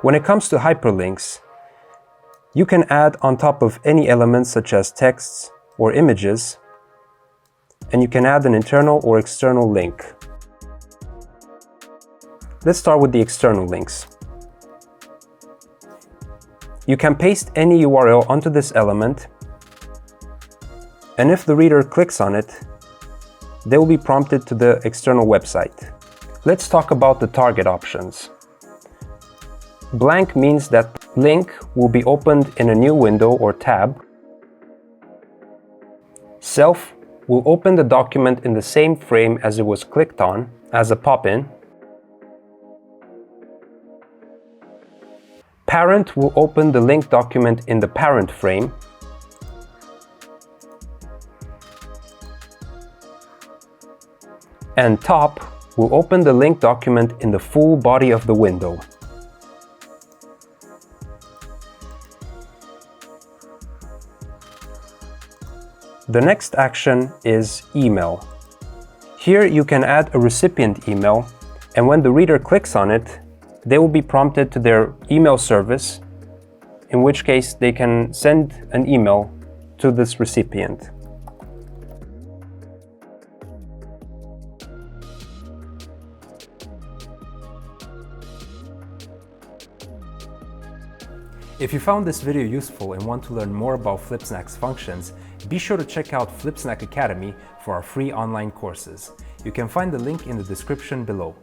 When it comes to hyperlinks, you can add on top of any elements such as texts or images, and you can add an internal or external link. Let's start with the external links. You can paste any URL onto this element, and if the reader clicks on it, they will be prompted to the external website. Let's talk about the target options. Blank means that link will be opened in a new window or tab. Self will open the document in the same frame as it was clicked on, as a pop-in. Parent will open the link document in the parent frame. And top will open the link document in the full body of the window. The next action is email. Here you can add a recipient email, and when the reader clicks on it, they will be prompted to their email service, in which case they can send an email to this recipient. If you found this video useful and want to learn more about Flipsnack's functions, be sure to check out Flipsnack Academy for our free online courses. You can find the link in the description below.